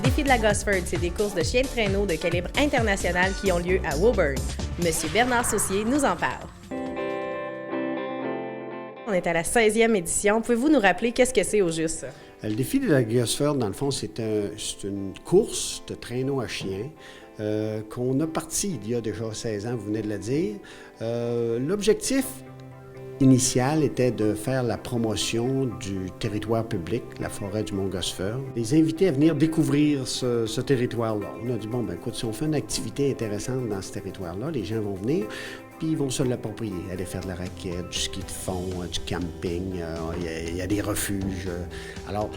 défi de la Gosford, c'est des courses de chiens de traîneau de calibre international qui ont lieu à Woburn. Monsieur Bernard Saucier nous en parle. On est à la 16e édition. Pouvez-vous nous rappeler qu'est-ce que c'est au juste? Le défi de la Gosford, dans le fond, c'est une course de traîneau à chiens qu'on a parti il y a déjà 16 ans, vous venez de le dire. L'objectif initial était de faire la promotion du territoire public, la forêt du Mont-Gosford, les inviter à venir découvrir ce territoire-là. On a dit, bon, ben écoute, si on fait une activité intéressante dans ce territoire-là, les gens vont venir, puis ils vont se l'approprier, aller faire de la raquette, du ski de fond, du camping, il y a des refuges. Alors,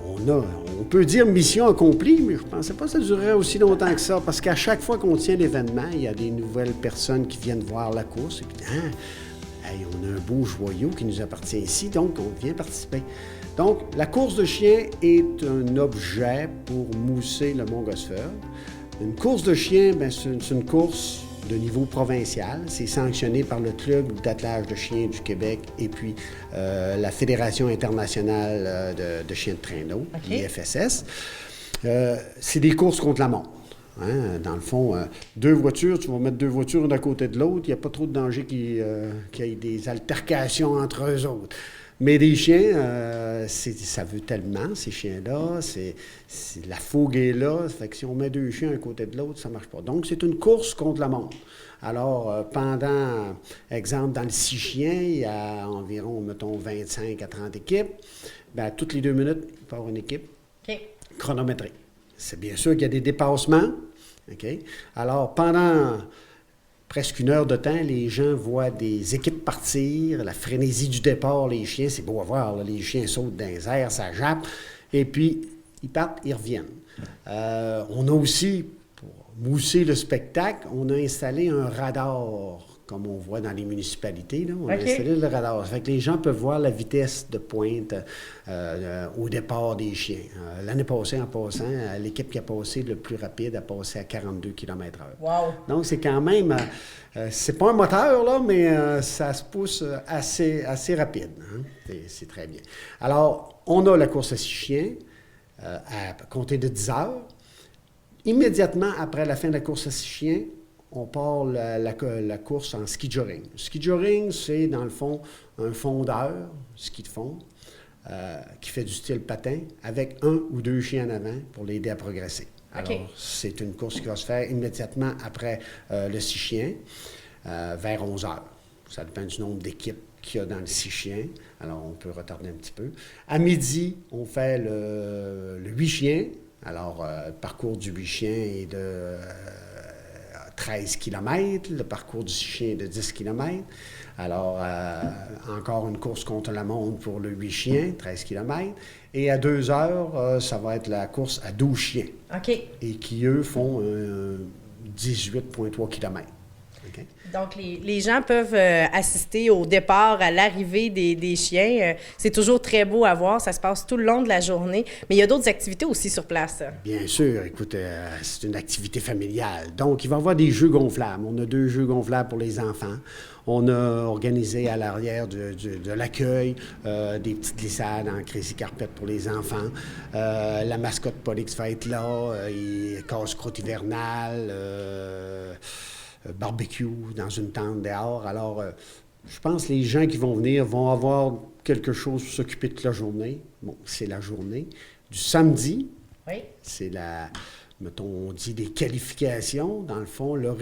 on peut dire mission accomplie, mais je ne pensais pas que ça durerait aussi longtemps que ça, parce qu'à chaque fois qu'on tient l'événement, il y a des nouvelles personnes qui viennent voir la course, et puis, hey, on a un beau joyau qui nous appartient ici, donc on vient participer. Donc, la course de chiens est un objet pour mousser le Mont-Gosford. Une course de chiens, bien, c'est une course de niveau provincial. C'est sanctionné par le Club d'attelage de chiens du Québec et puis la Fédération internationale de chiens de traîneau, l'IFSS. C'est des courses contre la montre. Hein? Dans le fond, deux voitures, tu vas mettre deux voitures une à côté de l'autre, il n'y a pas trop de danger qu'il y ait des altercations entre eux autres. Mais des chiens, ça veut tellement, ces chiens-là, la fougue est là, ça fait que si on met deux chiens un côté de l'autre, ça ne marche pas. Donc, c'est une course contre la montre. Alors, pendant, exemple, dans le 6 chiens, il y a environ, mettons, 25 à 30 équipes. Bien, toutes les 2 minutes, il peut y avoir une équipe chronométrée. C'est bien sûr qu'il y a des dépassements. Okay? Alors, pendant presque 1 heure de temps, les gens voient des équipes partir, la frénésie du départ, les chiens, c'est beau à voir, là, les chiens sautent dans les airs, ça jappe, et puis ils partent, ils reviennent. On a aussi, pour mousser le spectacle, on a installé un radar, comme on voit dans les municipalités, là, on a installé le radar. Ça fait que les gens peuvent voir la vitesse de pointe au départ des chiens. L'année passée, en passant, l'équipe qui a passé le plus rapide a passé à 42 km/h. Wow! Donc, c'est quand même... c'est pas un moteur, là, mais ça se pousse assez rapide. Hein? C'est très bien. Alors, on a la course à 6 chiens à compter de 10 heures. Immédiatement après la fin de la course à 6 chiens, on part la course en ski joring. Le ski joring, c'est dans le fond un fondeur, ski de fond, qui fait du style patin, avec 1 ou 2 chiens en avant pour l'aider à progresser. Alors, c'est une course qui va se faire immédiatement après le 6 chiens, vers 11 heures. Ça dépend du nombre d'équipes qu'il y a dans le 6 chiens. Alors, on peut retarder un petit peu. À midi, on fait le 8 chiens. Alors, le parcours du 8 chiens est de 13 km, le parcours du 6 chiens est de 10 km. Alors, encore une course contre la montre pour le 8 chiens, 13 km. Et à 2 heures, ça va être la course à 12 chiens. OK. Et qui, eux, font 18,3 km. Okay. Donc, les gens peuvent assister au départ, à l'arrivée des chiens. C'est toujours très beau à voir. Ça se passe tout le long de la journée. Mais il y a d'autres activités aussi sur place. Bien sûr. Écoute, c'est une activité familiale. Donc, il va y avoir des jeux gonflables. On a 2 jeux gonflables pour les enfants. On a organisé à l'arrière de l'accueil des petites glissades en crazy carpet pour les enfants. La mascotte Polix va être là. Casse-croûte hivernale. Barbecue dans une tente dehors. Alors, je pense que les gens qui vont venir vont avoir quelque chose pour s'occuper toute la journée. Bon, c'est la journée. Du samedi, c'est mettons, on dit des qualifications. Dans le fond, le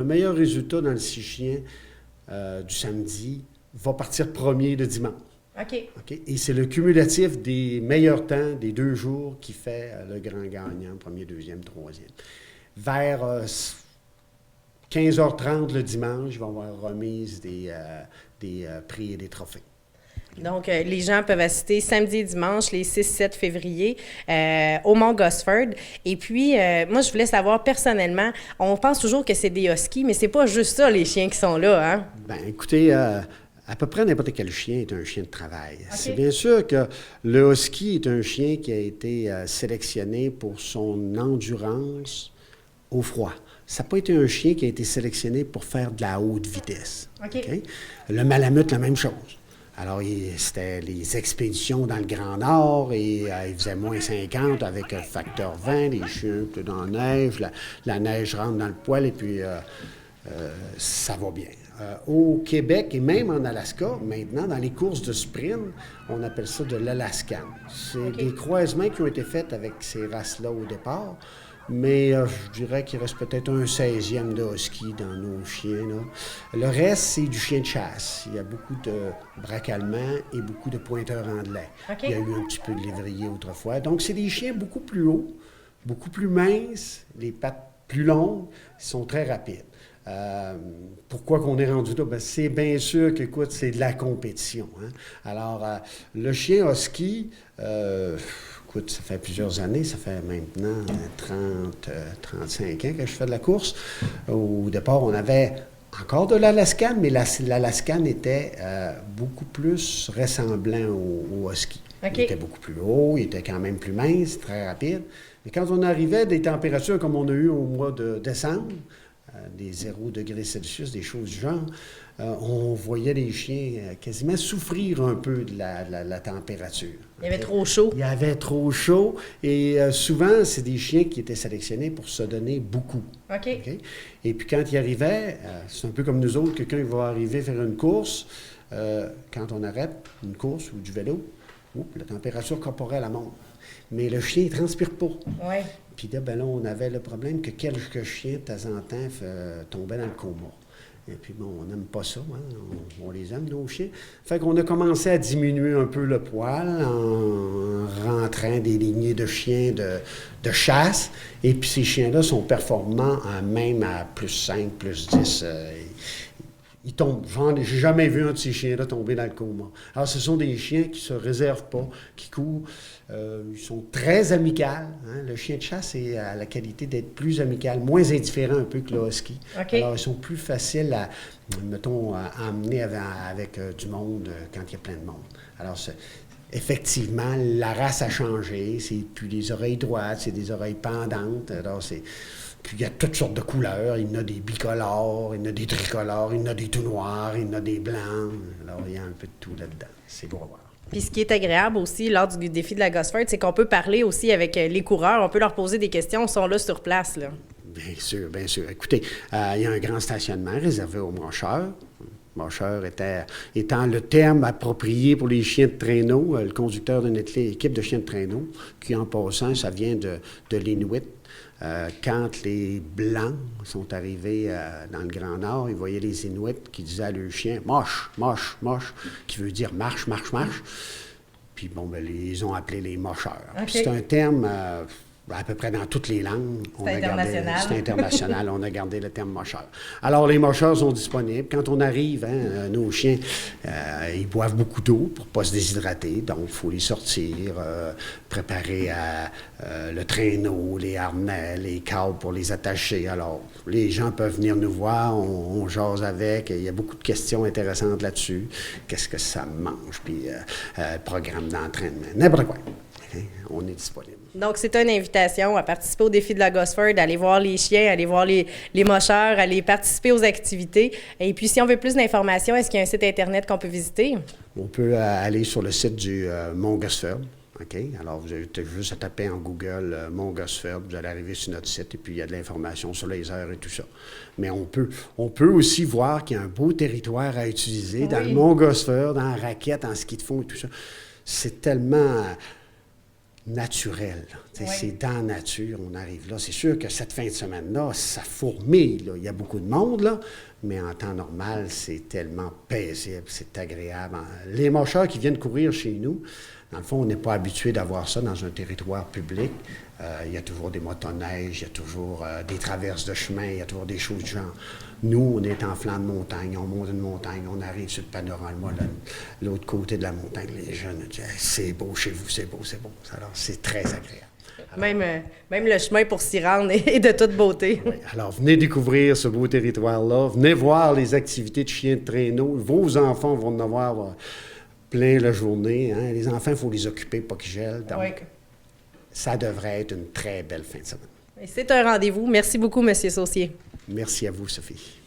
meilleur résultat dans le 6 chiens du samedi va partir premier le dimanche. OK. Et c'est le cumulatif des meilleurs temps des 2 jours qui fait le grand gagnant, premier, deuxième, troisième. Vers 15h30 le dimanche, il va y avoir remise des prix et des trophées. Donc, les gens peuvent assister samedi et dimanche, les 6-7 février, au Mont-Gosford. Et puis, moi, je voulais savoir personnellement, on pense toujours que c'est des huskies, mais c'est pas juste ça, les chiens qui sont là, hein? Bien, écoutez, à peu près n'importe quel chien est un chien de travail. C'est bien sûr que le husky est un chien qui a été sélectionné pour son endurance au froid. Ça n'a pas été un chien qui a été sélectionné pour faire de la haute vitesse. Okay? Le malamute, la même chose. Alors, c'était les expéditions dans le Grand Nord et il faisait moins 50 avec un facteur 20, les chiens étaient dans la neige, la neige rentre dans le poil et puis ça va bien. Au Québec et même en Alaska, maintenant, dans les courses de sprint, on appelle ça de l'Alaskan. C'est des croisements qui ont été faits avec ces races-là au départ. Mais je dirais qu'il reste peut-être un 16e de husky dans nos chiens, là. Le reste, c'est du chien de chasse. Il y a beaucoup de braque allemand et beaucoup de pointeurs anglais. Il y a eu un petit peu de lévrier autrefois. Donc, c'est des chiens beaucoup plus hauts, beaucoup plus minces, les pattes plus longues, ils sont très rapides. Pourquoi qu'on est rendu là? Ben, c'est bien sûr qu'écoute, c'est de la compétition. Hein? Alors, le chien husky, écoute, ça fait plusieurs années, ça fait maintenant 35 ans que je fais de la course. Au départ, on avait encore de l'Alaskan, mais l'Alaskan était beaucoup plus ressemblant au husky. Il était beaucoup plus haut, il était quand même plus mince, très rapide. Mais quand on arrivait à des températures comme on a eu au mois de décembre, des 0 degrés Celsius, des choses du genre, on voyait les chiens quasiment souffrir un peu de la température. Il y avait trop chaud. Il y avait trop chaud et souvent, c'est des chiens qui étaient sélectionnés pour se donner beaucoup. OK. Et puis quand ils arrivaient, c'est un peu comme nous autres, quelqu'un va arriver faire une course, quand on arrête une course ou du vélo, la température corporelle elle monte. Mais le chien, il ne transpire pas. Ouais. Puis là, ben là, on avait le problème que quelques chiens, de temps en temps, tombaient dans le coma. Et puis bon, on n'aime pas ça, hein? On les aime, nos chiens. Fait qu'on a commencé à diminuer un peu le poil en rentrant des lignées de chiens de chasse. Et puis ces chiens-là sont performants même à plus 5, plus 10. Ils tombent. J'ai jamais vu un de ces chiens-là tomber dans le coma. Alors, ce sont des chiens qui ne se réservent pas, qui courent. Ils sont très amicaux. Hein? Le chien de chasse a la qualité d'être plus amical, moins indifférent un peu que le husky. Okay. Alors, ils sont plus faciles à, mettons, à emmener avec du monde quand il y a plein de monde. Alors, effectivement, la race a changé. C'est plus des oreilles droites, c'est des oreilles pendantes. Alors, Puis il y a toutes sortes de couleurs. Il y en a des bicolores, il y en a des tricolores, il y en a des tout noirs, il y en a des blancs. Alors, il y a un peu de tout là-dedans. C'est beau à voir. Puis ce qui est agréable aussi lors du défi de la Gosford, c'est qu'on peut parler aussi avec les coureurs. On peut leur poser des questions. Ils sont là sur place, là. Bien sûr, bien sûr. Écoutez, il y a un grand stationnement réservé aux mancheurs. Mancheur étant le terme approprié pour les chiens de traîneau, le conducteur d'une équipe de chiens de traîneau, qui en passant, ça vient de l'Inuit. Quand les Blancs sont arrivés dans le Grand Nord, ils voyaient les Inuits qui disaient à leurs chiens « moche, moche, moche », qui veut dire « marche, marche, marche ». Puis bon, ben, ils ont appelé les mocheurs. Okay. C'est un terme à peu près dans toutes les langues. C'est international. C'est international, on a gardé le terme mocheur. Alors, les mocheurs sont disponibles. Quand on arrive, nos chiens, ils boivent beaucoup d'eau pour ne pas se déshydrater. Donc, il faut les sortir, préparer le traîneau, les harnais, les câbles pour les attacher. Alors, les gens peuvent venir nous voir, on jase avec. Il y a beaucoup de questions intéressantes là-dessus. Qu'est-ce que ça mange? Puis, programme d'entraînement, n'importe quoi. On est disponible. Donc, c'est une invitation à participer au défi de la Gosford, aller voir les chiens, aller voir les mocheurs, aller participer aux activités. Et puis, si on veut plus d'informations, est-ce qu'il y a un site Internet qu'on peut visiter? On peut aller sur le site du Mont Gosford. OK? Alors, vous avez juste à taper en Google Mont Gosford, vous allez arriver sur notre site et puis il y a de l'information sur les heures et tout ça. Mais on peut aussi voir qu'il y a un beau territoire à utiliser dans le Mont Gosford, en raquette, en ski de fond et tout ça. C'est tellement naturel. Oui. C'est dans la nature, on arrive là. C'est sûr que cette fin de semaine-là, ça fourmille. Là. Il y a beaucoup de monde, là, mais en temps normal, c'est tellement paisible, c'est agréable. Les mocheurs qui viennent courir chez nous, dans le fond, on n'est pas habitué d'avoir ça dans un territoire public. Il y a toujours des motoneiges, il y a toujours des traverses de chemin, il y a toujours des choses du genre. Nous, on est en flanc de montagne, on monte une montagne, on arrive sur le panorama, l'autre côté de la montagne. Les jeunes disent hey, « c'est beau chez vous, c'est beau, c'est beau ». Alors, c'est très agréable. Alors, même le chemin pour s'y rendre est de toute beauté. Oui. Alors, venez découvrir ce beau territoire-là. Venez voir les activités de chiens de traîneau. Vos enfants vont en avoir plein la journée. Hein. Les enfants, il faut les occuper, pas qu'ils gèlent. Donc, ça devrait être une très belle fin de semaine. Et c'est un rendez-vous. Merci beaucoup, M. Saucier. Merci à vous, Sophie.